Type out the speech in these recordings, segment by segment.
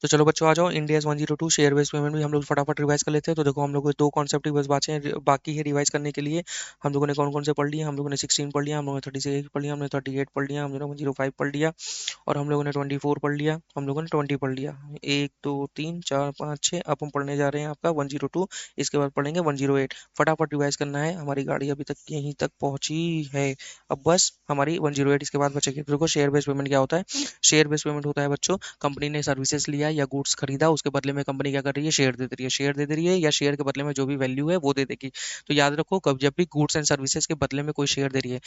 तो चलो बच्चों आ जाओ, इंडियाज 102 शेयर बेस्ड पेमेंट भी हम लोग फटाफट रिवाइज कर लेते हैं। तो देखो हम लोग को दो कॉन्सेप्ट ही बस बाकी है रिवाइज करने के लिए। हम लोगों ने कौन कौन से पढ़ लिए? हम लोगों ने 16 पढ़ लिया, हम लोगों ने 36 पढ़ लिया, हमने 38 पढ़ लिया, हम लोगों ने 105 पढ़ लिया, और हम लोगों ने 24 पढ़ लिया, हम लोगों ने 20 पढ़ लिया। एक दो तीन चार पाँच छः, अब हम पढ़ने जा रहे हैं आपका 102। इसके बाद पढ़ेंगे 108। फटाफट रिवाइज करना है, हमारी गाड़ी अभी तक यहीं तक पहुंची है। अब बस हमारी 108 इसके बाद बचेगी। देखो शेयर बेस्ड पेमेंट क्या होता है? शेयर बेस्ड पेमेंट होता है बच्चों, कंपनी ने सर्विसेज लिया या गुड्स खरीदा, उसके बदले में कंपनी क्या कर रही है? शेयर दे दे रही है। शेयर दे दे रही है या शेयर के बदले में जो भी वैल्यू है वो दे देगी। तो याद रखो, कब जब भी गुड्स एंड सर्विसेज के बदले में कोई शेयर दे रही है,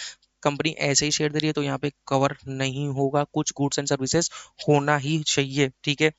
कंपनी ऐसे ही शेयर दे रही है, तो यहाँ पे कवर नहीं होगा। कुछ गुड्स एंड सर्विसेज होना ही चाहिए, ठीक है?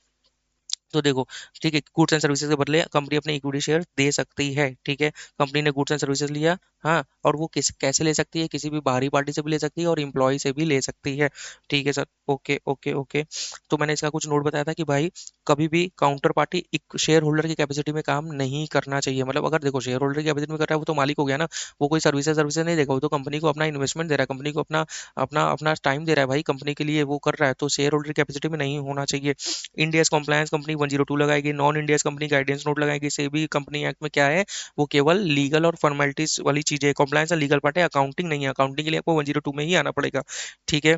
तो देखो, ठीक है, गुड्स एंड सर्विसेज के बदले कंपनी अपने इक्विटी शेयर दे सकती है, ठीक है? कंपनी ने गुड्स एंड सर्विसेज लिया, हाँ, और वो कैसे ले सकती है? किसी भी बाहरी पार्टी से भी ले सकती है और एम्प्लॉय से भी ले सकती है, ठीक है सर? Okay okay okay. तो मैंने इसका कुछ नोट बताया था कि भाई कभी भी काउंटर पार्टी एक शेयर होल्डर की कैपेसिटी में काम नहीं करना चाहिए। मतलब अगर देखो शेयर होल्डर की कैपेसिटी में कर रहा है, वो तो मालिक हो गया ना, वो कोई सर्विसेज सर्विसेज नहीं देगा, वो तो कंपनी को अपना इन्वेस्टमेंट दे रहा है, कंपनी को अपना अपना अपना टाइम दे रहा है भाई, कंपनी के लिए वो कर रहा है, तो शेयर होल्डर की कैपेसिटी में नहीं होना चाहिए। इंडियाज कॉम्प्लायंस कंपनी 102 लगाएगी, non India's company guidance note लगाएगी। सेबी कंपनी एक्ट में क्या है? वो केवल लीगल और फॉर्मेलिटीज वाली चीजें है। कॉम्प्लायंस लीगल पार्ट है, अकाउंटिंग नहीं है। अकाउंटिंग के लिए आपको 102 में ही आना पड़ेगा, ठीक है?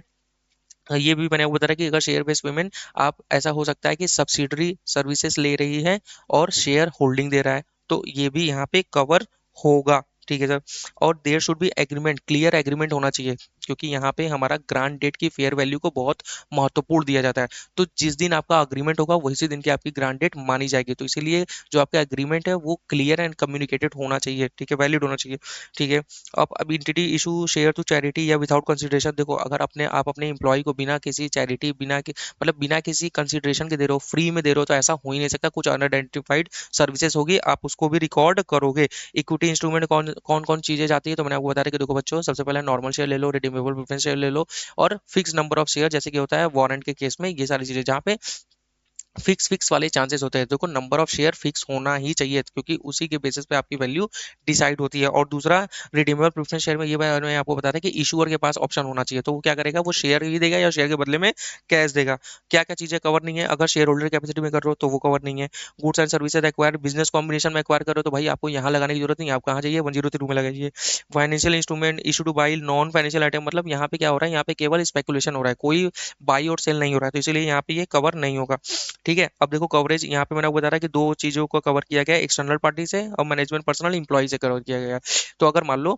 ये भी मैंने आपको बताया कि अगर शेयर बेस्ड पेमेंट, आप ऐसा हो सकता है कि सब्सिडरी सर्विसेज ले रही है और शेयर होल्डिंग दे रहा है, तो ये भी यहाँ पे कवर होगा, ठीक है सर? और there should be agreement, clear agreement होना चाहिए, क्योंकि यहाँ पे हमारा ग्रांट डेट की फेयर वैल्यू को बहुत महत्वपूर्ण दिया जाता है। तो जिस दिन आपका अग्रीमेंट होगा वही दिन की आपकी ग्रांट डेट मानी जाएगी। तो इसीलिए जो आपका एग्रीमेंट है वो क्लियर एंड कम्युनिकेटेड होना चाहिए, ठीक है? वैलिड होना चाहिए, ठीक है? अब entity issue share to charity या विदाउट कंसिडरेशन। देखो अगर आप अपने एम्प्लॉय को बिना किसी चैरिटी, मतलब बिना किसी कंसिडरेशन के दे रहे हो, फ्री में दे रहे हो, तो ऐसा हो ही नहीं सकता। कुछ अनआइडेंटिफाइड सर्विसेज होगी, आप उसको भी रिकॉर्ड करोगे। इक्विटी इंस्ट्रूमेंट कौन कौन कौन चीजें जाती है, तो मैंने आपको बता रहा कि देखो बच्चों, सबसे पहले नॉर्मल शेयर ले लो, रिडीमेबल प्रेफरेंस शेयर ले लो, और फिक्स नंबर ऑफ शेयर, जैसे कि होता है वारंट के केस में, ये सारी चीजें जहाँ पे फिक्स वाले चांसेस होते हैं। देखो नंबर ऑफ शेयर फिक्स होना ही चाहिए, क्योंकि उसी के बेसिस पे आपकी वैल्यू डिसाइड होती है। और दूसरा, रिडीमेबल प्रेफरेंस शेयर में ये मैं आपको बता रहा कि इशूअर के पास ऑप्शन होना चाहिए, तो वो क्या करेगा? वो शेयर ही देगा या शेयर के बदले में कैश देगा। क्या क्या चीजें कवर नहीं है? अगर शेयर होल्डर कैपेसिटी में कर रहे हो तो वो कवर नहीं है। Goods and services acquire business combination में एक्वायर कर रहे हो, तो भाई आपको यहाँ लगाने की जरूरत नहीं है, आप कहाँ जाइए? 102 में लगाइए। Financial instrument issue two by non financial item, मतलब यहाँ पे क्या हो रहा है? यहाँ पे केवल स्पेकुलेशन हो रहा है, कोई बाई और सेल नहीं हो रहा है, तो इसीलिए यहाँ पे ये कवर नहीं होगा, ठीक है? अब देखो कवरेज यहाँ पे मैंने आपको बता रहा कि दो चीजों को कवर किया गया है, एक्सटर्नल पार्टी से और मैनेजमेंट पर्सनल इंप्लॉय से कवर किया गया है। तो अगर मान लो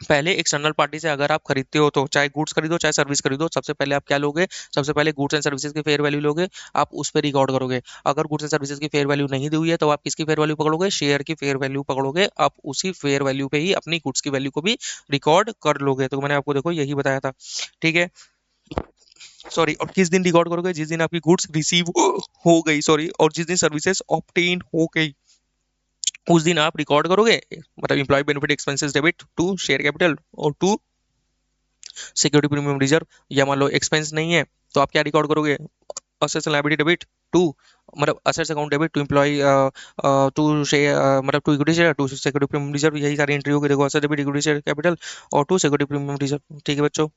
पहले एक्सटर्नल पार्टी से अगर आप खरीदते हो, तो चाहे गुड्स खरीदो चाहे सर्विस खरीदो, सबसे पहले आप क्या लोगे? सबसे पहले गुड्स एंड सर्विसेज की फेयर वैल्यू लोगे, आप उस पर रिकॉर्ड करोगे। अगर गुड्स एंड सर्विसेज की फेयर वैल्यू नहीं दी हुई है, तो आप किसकी फेयर वैल्यू पकड़ोगे? शेयर की फेयर वैल्यू पकड़ोगे। आप उसी फेयर वैल्यू पे ही अपनी गुड्स की वैल्यू को भी रिकॉर्ड कर लोगे। तो मैंने आपको देखो यही बताया था, ठीक है? सॉरी, और किस दिन रिकॉर्ड करोगे? जिस दिन आपकी गुड्स रिसीव हो गई, सॉरी, और जिस दिन सर्विसेज ऑब्टेन हो गई, उस दिन आप रिकॉर्ड करोगे। मतलब employ benefit expenses debit to share capital और टू सिक्योरिटी प्रीमियम रिजर्व। या मान लो एक्सपेंस नहीं है, तो आप क्या रिकॉर्ड करोगे? Assets and liability debit to, मतलब assets account debit to employ, to share, मतलब to equity share, to security premium reserve. यही सारी एंट्री होगी। देखो asset debit, equity share capital और टू सिक्योरिटी प्रीमियम रिजर्व, ठीक है बच्चों?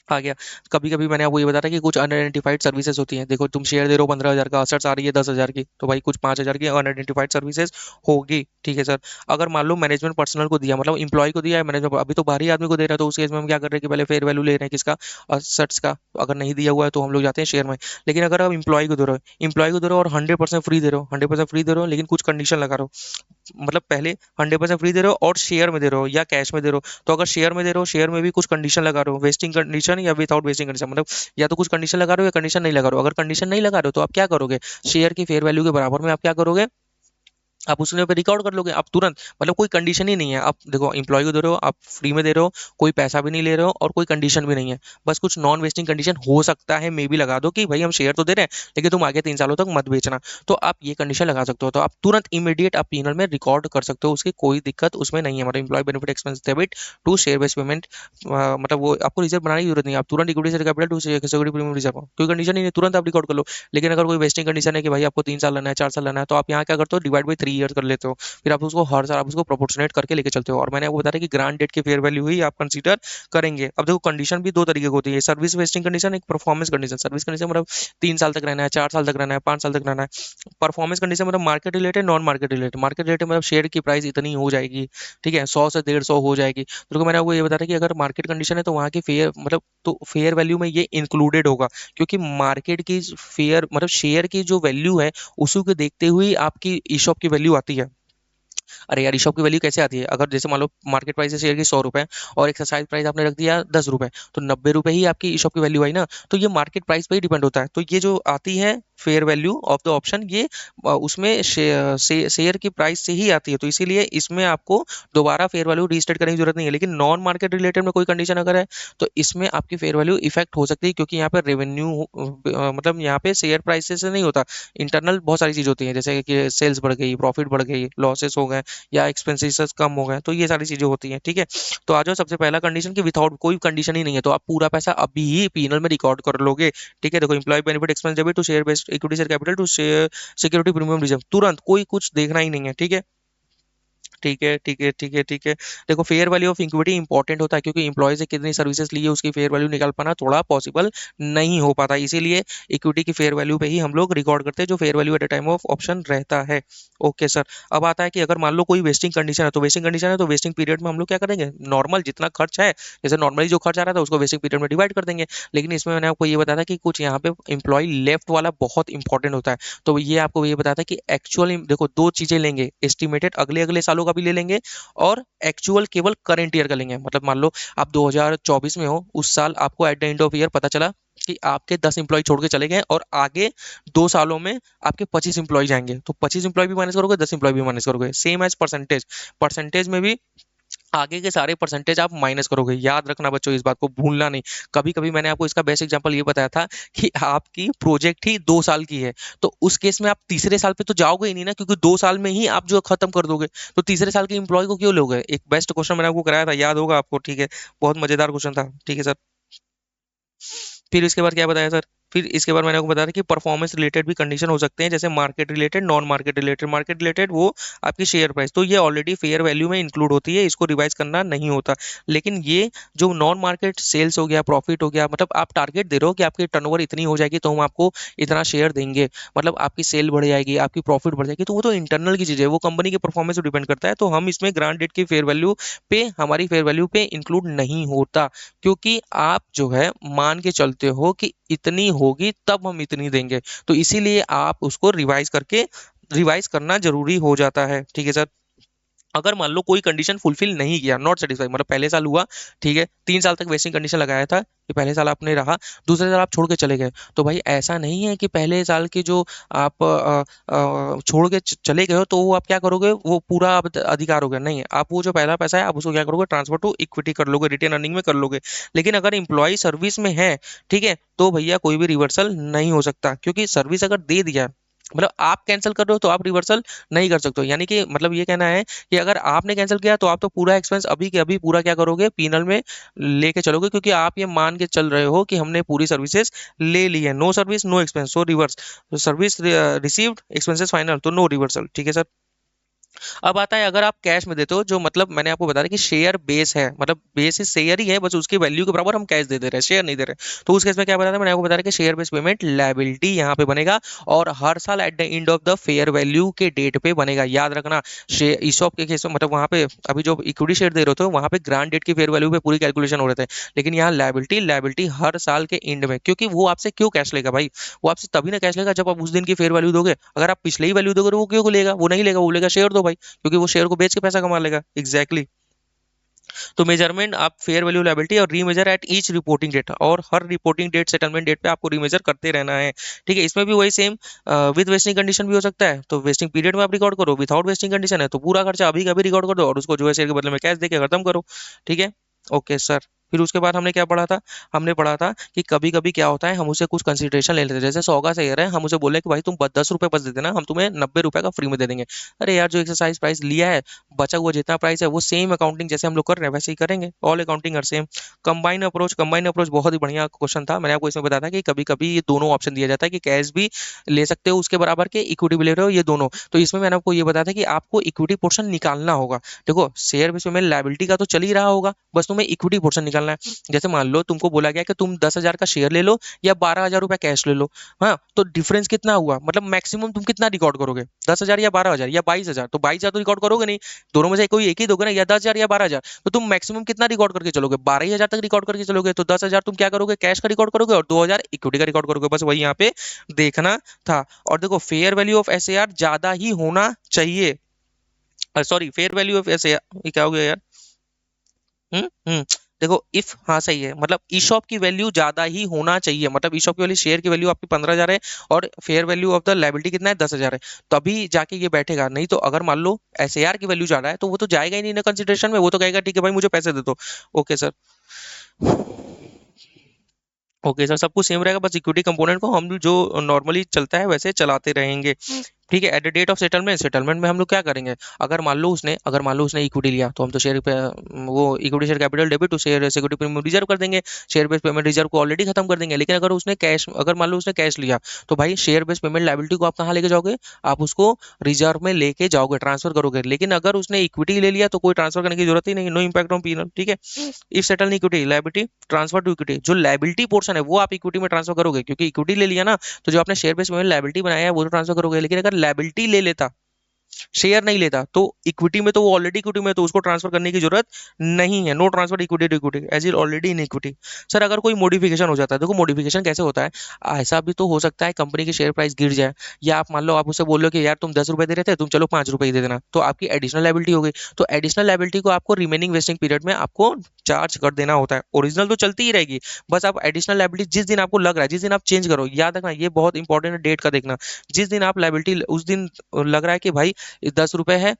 आ गया। कभी कभी मैंने आपको ये बताया कि कुछ अनआइडेंटिफाइड सर्विसेज होती हैं। देखो तुम शेयर दे रहे हो 15,000 का, असर्ट्स आ रही है 10,000 की, तो भाई कुछ 5,000 की अनआइडेंटिफाइड सर्विसेज होगी, ठीक है सर? अगर मान लो मैनेजमेंट पर्सनल को दिया, मतलब इंप्लॉय को दिया है मैनेजमेंट, अभी तो बाहरी आदमी को दे रहा है, तो उस केस में हम क्या कर रहे हैं कि पहले फेयर वैल्यू ले रहे हैं किसका? असर्ट्स का। तो अगर नहीं दिया हुआ है तो हम लोग जाते हैं शेयर में। लेकिन अगर आप इंप्लॉय को दे रहे हो, और 100% फ्री दे रहे हो, 100% फ्री दे रहे हो, लेकिन कुछ कंडीशन लगा रहे हो, मतलब पहले 100% फ्री दे रहे हो और शेयर में दे रहे हो या कैश में दे रहे हो, तो अगर शेयर में दे रहे हो, शेयर में भी कुछ कंडीशन लगा रहे हो, वेस्टिंग कंडीशन या विदाउट वेस्टिंग कंडीशन, मतलब या तो कुछ कंडीशन लगा रहे हो या कंडीशन नहीं लगा रहे हो। अगर कंडीशन नहीं लगा रहे हो तो आप क्या करोगे? शेयर की फेयर वैल्यू के बराबर में आप क्या करोगे? आप उसने पे रिकॉर्ड कर लोगे, आप तुरंत, मतलब कोई कंडीशन ही नहीं है। आप देखो एम्प्लॉय को दे रहे हो, आप फ्री में दे रहे हो, कोई पैसा भी नहीं ले रहे हो और कोई कंडीशन भी नहीं है। बस कुछ नॉन वेस्टिंग कंडीशन हो सकता है, मे भी लगा दो कि भाई हम शेयर तो दे रहे हैं, लेकिन तुम आगे 3 सालों तक मत बेचना। तो आप ये कंडीशन लगा सकते हो, तो आप तुरंत इमीडिएट आप पीनल में रिकॉर्ड कर सकते हो, उसकी कोई दिक्कत उसमें नहीं है। मतलब employ benefit expense debit to share based payment, मतलब वो आपको रिजर्व बनाने की जरूरत नहीं है। आप तुरंत equity share capital to security premium reserve, कोई कंडीशन ही नहीं, तुरंत आप रिकॉर्ड कर लो। लेकिन अगर कोई वेस्टिंग कंडीशन है कि भाई आपको 3 साल लेना है, 4 साल लेना है, तो आप यहाँ क्या करते हो? डिवाइड बाई 3 ईयर कर लेते हो, फिर आप उसको हर साल आप उसको प्रोपोर्शनेट करके लेके चलते हो। और मैंने आपको बताया कि ग्रांट डेट की फेयर वैल्यू ही आप कंसीडर करेंगे। अब देखो कंडीशन भी दो तरीके की होती है, सर्विस वेस्टिंग कंडीशन, एक परफॉर्मेंस कंडीशन। सर्विस कंडीशन मतलब 3 साल तक रहना है, 4 साल तक रहना है, 5 साल तक रहना है। परफॉर्मेंस कंडीशन मतलब market related, non market related. Market related मतलब शेयर की प्राइस इतनी हो जाएगी, ठीक है, 100 से 150 हो जाएगी। तो देखो मैंने आपको ये बताया कि अगर मार्केट कंडीशन है तो वहाँ की फेयर मतलब तो फेयर वैल्यू में ये इंक्लूडेड होगा, क्योंकि मार्केट की फेयर मतलब शेयर की जो वैल्यू है उसी को देखते हुए आपकी ईशॉप की वैल्यू आती है। अरे यार ईशॉप की वैल्यू कैसे आती है, अगर जैसे मान लो मार्केट प्राइस है शेयर की 100 रुपए और एक्सरसाइज प्राइस आपने रख दिया 10 रुपए, तो 90 रुपए ही आपकी ईशॉप की वैल्यू आई ना। तो ये मार्केट प्राइस पे ही डिपेंड होता है। तो ये जो आती है fair value of the option, ये उसमें शेयर की प्राइस से ही आती है। तो इसीलिए इसमें आपको दोबारा फेयर वैल्यू रीस्टेट करने की जरूरत नहीं है। लेकिन नॉन मार्केट रिलेटेड में कोई कंडीशन अगर है तो इसमें आपकी फेयर वैल्यू इफेक्ट हो सकती है, क्योंकि यहाँ पे रेवेन्यू मतलब यहाँ पे शेयर प्राइसेस से नहीं होता, इंटरनल बहुत सारी चीज होती हैं, जैसे कि सेल्स बढ़ गई, प्रॉफिट बढ़ गई, लॉसेस हो गए या एक्सपेंसेस कम हो गए, तो ये सारी चीजें होती हैं। ठीक है, तो आ जाओ सबसे पहला कंडीशन कि विदाउट कोई कंडीशन ही नहीं है तो आप पूरा पैसा अभी ही पीनल में रिकॉर्ड कर लोगे। ठीक है, देखो employ benefit expense debit to share based equity share capital to share security premium reserve, तुरंत कोई कुछ देखना ही नहीं है। ठीक है, ठीक है, ठीक है, ठीक है, ठीक है। देखो fair value of equity important होता है, क्योंकि एम्प्लॉय से कितनी सर्विसेज ली है उसकी फेयर वैल्यू निकाल पाना थोड़ा पॉसिबल नहीं हो पाता, इसीलिए इक्विटी की फेयर वैल्यू पे ही हम लोग रिकॉर्ड करते हैं जो fair value at the time of option रहता है। Okay sir. अब आता है कि अगर मान लो कोई वेस्टिंग कंडीशन है, तो वेस्टिंग कंडीशन है तो वेस्टिंग पीरियड में हम लोग क्या करेंगे, नॉर्मल जितना खर्च है, जैसे नॉर्मली जो खर्च आ रहा था उसको वेस्टिंग पीरियड में डिवाइड कर देंगे। लेकिन इसमें मैंने आपको ये बताया था कि कुछ यहाँ पे एम्प्लॉय लेफ्ट वाला बहुत इंपॉर्टेंट होता है। तो ये आपको ये बताया था कि एक्चुअल देखो दो चीजें लेंगे, एस्टिमेटेड अगले अगले सालों का भी ले लेंगे और एक्चुअल केवल करंट ईयर का लेंगे। मतलब मान लो आप 2024 में हो, उस साल आपको at the end of year पता चला कि आपके 10 एम्प्लॉय छोड़ के चले गए और आगे 2 सालों में आपके 25 एम्प्लॉय जाएंगे, तो 25 एम्प्लॉय भी माइनस करोगे, 10 एम्प्लॉय भी माइनस करोगे, सेम एज परसेंटेज। परसेंटेज में भी आगे के सारे परसेंटेज आप माइनस करोगे, याद रखना बच्चों, इस बात को भूलना नहीं। कभी कभी मैंने आपको इसका बेस्ट एग्जांपल ये बताया था कि आपकी प्रोजेक्ट ही 2 साल की है, तो उस केस में आप तीसरे साल पे तो जाओगे ही नहीं ना, क्योंकि 2 साल में ही आप जो खत्म कर दोगे, तो तीसरे साल के एम्प्लॉय को क्यों लोगे। एक बेस्ट क्वेश्चन मैंने आपको कराया था, याद होगा आपको। ठीक है, बहुत मजेदार क्वेश्चन था। ठीक है सर। फिर इसके बाद क्या बताया सर, फिर इसके बाद मैंने आपको बताया कि परफॉर्मेंस रिलेटेड भी कंडीशन हो सकते हैं, जैसे market related, non market related. Market related वो आपकी शेयर प्राइस, तो ये ऑलरेडी फेयर वैल्यू में इंक्लूड होती है, इसको रिवाइज करना नहीं होता। लेकिन ये जो नॉन मार्केट सेल्स हो गया, प्रॉफिट हो गया, मतलब आप टारगेट दे रहे हो कि आपकी टर्नओवर इतनी हो जाएगी तो हम आपको इतना शेयर देंगे, मतलब आपकी सेल बढ़ जाएगी, आपकी प्रॉफिट बढ़ जाएगी, तो वो तो इंटरनल की चीज़ है, वो कंपनी के परफॉर्मेंस पर डिपेंड करता है। तो हम इसमें ग्रांट डेट की फेयर वैल्यू पे, हमारी फेयर वैल्यू पे इंक्लूड नहीं होता, क्योंकि आप जो है मान के चलते हो कि इतनी होगी तब हम इतनी देंगे, तो इसीलिए आप उसको रिवाइज करना जरूरी हो जाता है। ठीक है सर। अगर मान लो कोई कंडीशन फुलफिल नहीं किया, नॉट सेटिस्फाइड, मतलब पहले साल हुआ, ठीक है, 3 साल तक वेस्टिंग कंडीशन लगाया था कि पहले साल आपने रहा, दूसरे साल आप छोड़ के चले गए, तो भाई ऐसा नहीं है कि पहले साल के जो आप छोड़ के चले गए हो तो वो आप क्या करोगे, वो पूरा आप अधिकार हो गया, नहीं, आप वो जो पहला पैसा है आप उसको क्या करोगे, ट्रांसफर टू इक्विटी कर लोगे, रिटेन अर्निंग में कर लोगे। लेकिन अगर इंप्लॉय सर्विस में है, ठीक है, तो भैया कोई भी रिवर्सल नहीं हो सकता, क्योंकि सर्विस अगर दे दिया, मतलब आप कैंसिल कर रहे हो तो आप रिवर्सल नहीं कर सकते हो। यानी कि मतलब ये कहना है कि अगर आपने कैंसिल किया तो आप तो पूरा एक्सपेंस अभी के अभी पूरा क्या करोगे, पीनल में लेके चलोगे, क्योंकि आप ये मान के चल रहे हो कि हमने पूरी सर्विसेज ले ली है। No service no expense, so reverse, service received expenses final, तो नो रिवर्सल। ठीक है सर। अब आता है अगर आप कैश में देते हो, जो मतलब मैंने आपको बताया कि शेयर बेस है, मतलब बेस शेयर ही है, बस उसकी वैल्यू के बराबर हम कैश दे दे रहे हैं, शेयर नहीं दे रहे, तो उस केस में क्या बताया था, मैंने आपको बताया कि शेयर बेस पेमेंट लायबिलिटी यहाँ पे बनेगा, और हर साल at the end of the fair value के डेट पे बनेगा, याद रखना। शेयर ईसॉप के केस में मतलब वहाँ पे अभी जो इक्विटी शेयर दे रहे थे वहाँ पे ग्रांट डेट की फेयर वैल्यू पे पूरी कैलकुलेशन हो रहे थे, लेकिन यहाँ लायबिलिटी लायबिलिटी हर साल के एंड में, क्योंकि वो आपसे क्यों कैश लेगा भाई, वो आपसे तभी ना कैश लेगा जब आप उस दिन की फेयर वैल्यू दोगे। अगर आप पिछले ही वैल्यू दोगे तो वो क्यों लेगा, वो नहीं लेगा, वो लेगा शेयर दो भाई, क्योंकि वो शेयर को बेच के पैसा कमा लेगा। Exactly exactly। तो मेजरमेंट आप फेयर वैल्यू लायबिलिटी और remeasure at each reporting date, और हर रिपोर्टिंग डेट सेटलमेंट डेट पे आपको रीमेजर करते रहना है। ठीक है, इसमें भी वही सेम, विद वेस्टिंग कंडीशन भी हो सकता है, तो वेस्टिंग पीरियड में आप रिकॉर्ड करो, विदाउट वेस्टिंग कंडीशन है तो पूरा खर्चा अभी का भी रिकॉर्ड कर दो और उसको जो है शेयर के बदले में कैश देके खत्म करो। ठीक है। Okay sir. फिर उसके बाद हमने क्या पढ़ा था, हमने पढ़ा था कि कभी कभी क्या होता है, हम उसे कुछ कंसिडरेशन ले लेते हैं। जैसे 100 का शेयर है, हम उसे बोले कि भाई तुम 10 रुपए बस दे देना, हम तुम्हें 90 रुपए का फ्री में दे देंगे। अरे यार, जो एक्सरसाइज प्राइस लिया है, बचा हुआ जितना प्राइस है वो सेम अकाउंटिंग जैसे हम लोग कर रहे हैं वैसे ही करेंगे। All accounting are same. Combine approach बहुत ही बढ़िया क्वेश्चन था। मैंने आपको इसमें बताया था कि कभी कभी ये दोनों ऑप्शन दिया जाता है कि कैश भी ले सकते हो उसके बराबर के, इक्विटी भी ले रहे हो, ये दोनों। तो इसमें मैंने आपको ये बताया था कि आपको इक्विटी पोर्शन निकालना होगा। देखो, शेयर बेस में लायबिलिटी का तो चल ही रहा होगा, बस तुम्हें इक्विटी पोर्शन निकालना है। जैसे मान लो तुमको बोला गया कि तुम 10,000 का शेयर ले लो या 12,000 रुपया कैश ले लो। हाँ, तो डिफरेंस कितना हुआ, मतलब मैक्सिमम तुम कितना रिकॉर्ड करोगे, 10,000 या 12,000 या 22,000? तो 22,000 तो रिकॉर्ड करोगे नहीं, दोनों में से कोई एक ही दोगे ना, या 10,000 या 12,000। तो तुम मैक्सिमम कितना रिकॉर्ड करके चलोगे, 12,000 तक रिकॉर्ड करके चलोगे। तो 10,000 तुम क्या करोगे, कैश का रिकॉर्ड करोगे, और 2,000 इक्विटी का रिकॉर्ड करोगे। बस वही यहाँ पे देखना था। और देखो, फेयर वैल्यू ऑफ एसएआर ज्यादा ही होना चाहिए। Sorry, fair value of SAR, ये क्या हो गया यार? हम्म। देखो, इफ, हाँ सही है, मतलब ईशॉप की वैल्यू ज्यादा ही होना चाहिए, मतलब ईशॉप की वैल्यू, शेयर की वैल्यू आपकी 15,000 है और fair value of the liability कितना है, 10,000 है। तभी जाके ये बैठेगा। नहीं तो अगर मान लो एसएआर की वैल्यू ज्यादा है तो वो तो जाएगा ही नहीं ना कंसिडरेशन में, वो तो कहेगा ठीक है भाई मुझे पैसे दे दो। Okay sir. ओके सर, सब कुछ सेम रहेगा, बस इक्विटी कंपोनेंट को हम जो नॉर्मली चलता है वैसे चलाते रहेंगे। ठीक है। At the date of settlement, settlement में हम लोग क्या करेंगे, अगर मान लो उसने इक्विटी लिया तो हम तो शेयर पे वो equity share capital debit to share security premium reserve कर देंगे, शेयर बेस्ड पेमेंट रिजर्व को ऑलरेडी खत्म कर देंगे। लेकिन अगर मान लो उसने कैश लिया, तो भाई शेयर बेस्ड पेमेंट लायबिलिटी को आप कहाँ लेके जाओगे, आप उसको रिजर्व में लेके जाओगे, ट्रांसफर करोगे। लेकिन अगर उसने इक्विटी ले लिया तो कोई ट्रांसफर करने की जरूरत ही नहीं, नो इम्पैक्ट ऑन पीनल। ठीक है। If settle equity liability transfer to equity, जो लायबिलिटी पोर्शन है वो आप इक्विटी में ट्रांसफर करोगे, क्योंकि इक्विटी ले लिया ना, तो जो आपने शेयर बेस में लायबिलिटी बनाया है वो तो ट्रांसफर करोगे। लेकिन अगर लायबिलिटी ले लेता, शेयर नहीं लेता, तो इक्विटी में तो वो ऑलरेडी इक्विटी में, तो उसको ट्रांसफर करने की जरूरत नहीं है। No transfer equity to equity as is already in equity. Sir, अगर कोई मॉडिफिकेशन हो जाता है, देखो मॉडिफिकेशन कैसे होता है, ऐसा भी तो हो सकता है कंपनी की शेयर प्राइस गिर जाए, या आप मान लो आप उसे बोल लो कि यार तुम 10 रुपए दे रहे थे, तुम चलो 5 रुपए दे देना, तो आपकी एडिशनल लायबिलिटी हो गई। तो एडिशनल लायबिलिटी को आपको रिमेनिंग वेस्टिंग पीरियड में आपको चार्ज कर देना होता है। ओरिजिनल तो चलती ही रहेगी, बस आप एडिशनल लायबिलिटी जिस दिन आपको लग रहा है, जिस दिन आप चेंज करो, याद रखना ये बहुत इंपॉर्टेंट है, डेट का देखना। जिस दिन आप लायबिलिटी, उस दिन लग रहा है कि भाई 10 रुपए है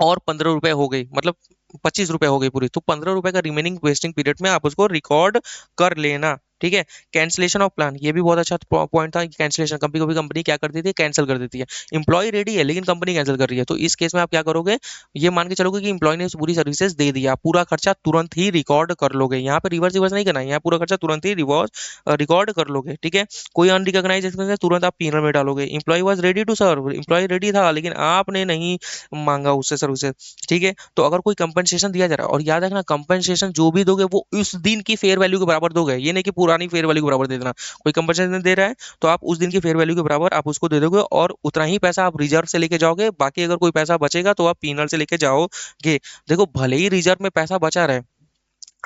और 15 रुपए हो गई, मतलब 25 रुपए हो गई पूरी, तो 15 रुपए का रिमेनिंग वेस्टिंग पीरियड में आप उसको रिकॉर्ड कर लेना। ठीक है। कैंसिलेशन ऑफ प्लान, ये भी बहुत अच्छा पॉइंट था कि कैंसिलेशन, कभी कभी कंपनी क्या कर देती है, कैंसिल कर देती है। इंप्लॉय रेडी है लेकिन कंपनी कैंसिल कर रही है, तो इस केस में आप क्या करोगे, ये मान के चलोगे कि इंप्लॉय ने पूरी सर्विसेज दे दिया, पूरा खर्चा तुरंत ही रिकॉर्ड कर लोगे। यहाँ पे रिवर्स रिवर्स नहीं करना है, यहाँ पूरा खर्चा तुरंत ही रिवर्स रिकॉर्ड कर लोगे। ठीक है। कोई अनरिकॉग्नाइज एक्सपेंस है, तुरंत आप पीनल में डालोगे। Employ was ready to serve, employ ready था लेकिन आपने नहीं मांगा उससे सर्विसेज। ठीक है। तो अगर कोई कंपनसेशन दिया जा रहा है, और याद रखना कंपनसेशन जो भी दोगे वो उस दिन की फेयर वैल्यू के बराबर दोगे, ये नहीं कि पुरानी फेयर वैल्यू के बराबर दे देना। कोई कंपनसेशन दे रहा है तो आप उस दिन की फेयर वैल्यू के बराबर आप उसको दे दोगे, और उतना ही पैसा आप रिजर्व से लेके जाओगे। बाकी अगर कोई पैसा बचेगा तो आप पीनल से लेके जाओगे। देखो, भले ही रिजर्व में पैसा बचा रहे,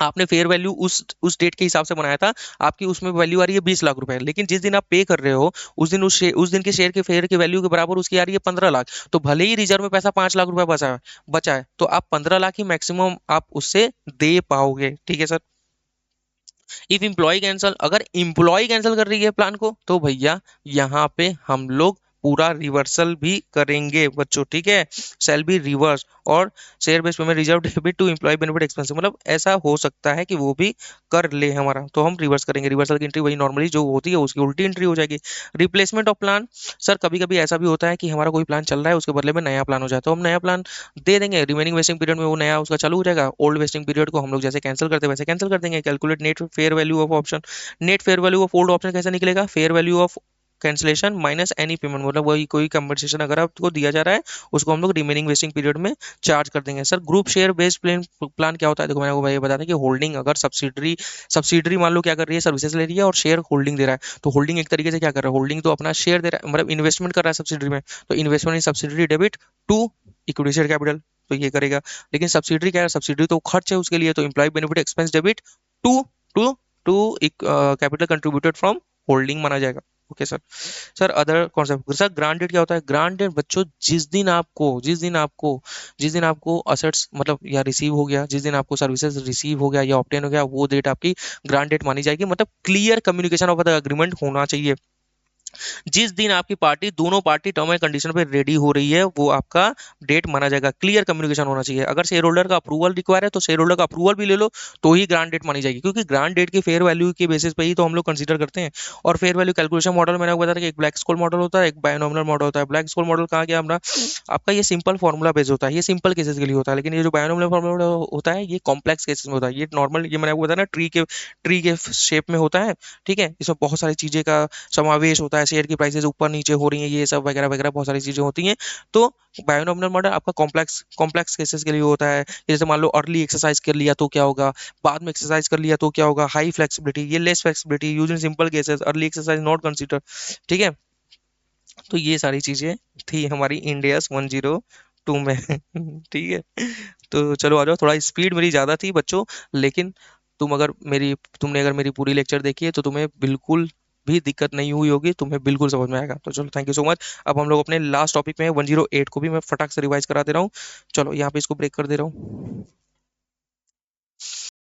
आपने फेयर वैल्यू उस डेट के हिसाब से बनाया था, आपकी उसमें वैल्यू आ रही है 20 लाख रुपए, लेकिन जिस दिन आप पे कर रहे हो उस दिन उस दिन के शेयर के फेयर की वैल्यू के बराबर उसकी आ रही है 15 लाख। तो भले ही रिजर्व में पैसा 5 लाख रुपए बचा है, तो आप 15 लाख ही मैक्सिमम आप उससे दे पाओगे। ठीक है सर। इफ इम्प्लॉय कैंसल, अगर इम्प्लॉय कैंसिल कर रही है प्लान को, तो भैया यहाँ पे हम लोग पूरा रिवर्सल भी करेंगे बच्चों। ठीक है। सेल बी रिवर्स, और share based payment reserve debit to employ benefit expense, मतलब ऐसा हो सकता है कि वो भी कर ले हमारा, तो हम रिवर्स करेंगे। रिवर्सल की एंट्री वही नॉर्मली जो होती है उसकी उल्टी एंट्री हो जाएगी। रिप्लेसमेंट ऑफ प्लान, सर कभी कभी ऐसा भी होता है कि हमारा कोई प्लान चल रहा है उसके बदले में नया प्लान हो जाए, तो हम नया प्लान दे देंगे। रिमेनिंग वेस्टिंग पीरियड में वो नया उसका चालू हो जाएगा। ओल्ड वेस्टिंग पीरियड को हम लोग जैसे कैंसिल करते हैं वैसे कैंसिल कर देंगे। Calculate net fair value of option, net fair value of old option कैसे निकलेगा, fair value of cancellation minus any payment, मतलब वही कोई कंपनसेशन अगर आपको दिया जा रहा है उसको हम लोग रिमेनिंग वेस्टिंग पीरियड में चार्ज कर देंगे। Sir, group share based plan क्या होता है, देखो मैंने आपको ये बताया था कि होल्डिंग, अगर सब्सिडरी मान लो क्या कर रही है, सर्विसेज ले रही है और शेयर होल्डिंग दे रहा है, तो होल्डिंग एक तरीके से क्या कर रहा है, होल्डिंग तो अपना शेयर दे रहा है, मतलब इन्वेस्टमेंट कर रहा है सब्सिडरी में, तो investment in subsidiary debit to equity share capital, तो ये करेगा। लेकिन सब्सिडरी क्या है, सब्सिडरी तो खर्च है उसके लिए, तो employ benefit expense debit to to to capital contributed from holding माना जाएगा। Okay sir. Sir, other concept, sir granted क्या होता है, ग्रांटेड बच्चों जिस दिन आपको असेट्स मतलब या रिसीव हो गया, जिस दिन आपको सर्विसेज रिसीव हो गया या ऑब्टेन हो गया, वो डेट आपकी ग्रांट डेट मानी जाएगी। मतलब clear communication of the agreement होना चाहिए। जिस दिन आपकी पार्टी दोनों पार्टी टर्म एंड कंडीशन पे रेडी हो रही है वो आपका डेट माना जाएगा। क्लियर कम्युनिकेशन होना चाहिए। अगर शेयर होल्डर का अप्रूवल रिक्वायर है तो शेयर होल्डर का अप्रूवल भी ले लो, तो ही ग्रांट डेट मानी जाएगी, क्योंकि ग्रांट डेट की फेयर वैल्यू के बेसिस पे ही तो हम लोग कंसीडर करते हैं। और फेयर वैल्यू कैलकुलेशन मॉडल मैंने आपको बताया कि एक ब्लैक स्कोल मॉडल होता है, एक बायनॉमिनल मॉडल होता है। ब्लैक स्कोल मॉडल कहा गया हमारा, आपका ये सिंपल फॉर्मूला बेस्ड होता है, ये सिंपल केसेस के लिए होता है। लेकिन ये जो बायनॉमिनल फॉर्मूला होता है ये कॉम्प्लेक्स केसेस में होता है। ये नॉर्मल, ये मैंने आपको बताया ना, ट्री के शेप में होता है। ठीक है, इसमें बहुत सारी चीजें का समावेश होता है, शेयर की प्राइसेस ऊपर नीचे हो रही हैं, ये सब वगैरह वगैरह बहुत सारी चीजें होती हैं। तो बायोनॉमिनल मॉडल आपका कॉम्प्लेक्स कॉम्प्लेक्स केसेस के लिए होता है। जैसे मान लो अर्ली एक्सरसाइज कर लिया तो क्या होगा, बाद में एक्सरसाइज कर लिया तो क्या होगा, हाई फ्लेक्सिबिलिटी, ये less flexibility, using simple cases, early exercise not consider. ठीक है, तो ये सारी चीजें थी हमारी इंडियाज 102 में। ठीक है, तो चलो आ जाओ। थोड़ा स्पीड मेरी ज़्यादा थी बच्चों, लेकिन तुमने अगर मेरी पूरी लेक्चर देखी है तो तुम्हें बिल्कुल भी दिक्कत नहीं हुई होगी, तुम्हें बिल्कुल समझ में आएगा। तो चलो, थैंक यू सो मच। अब हम लोग अपने लास्ट टॉपिक में 108 को भी मैं फटाक से रिवाइज करा दे रहा हूँ। चलो यहाँ पे इसको ब्रेक कर दे रहा हूँ।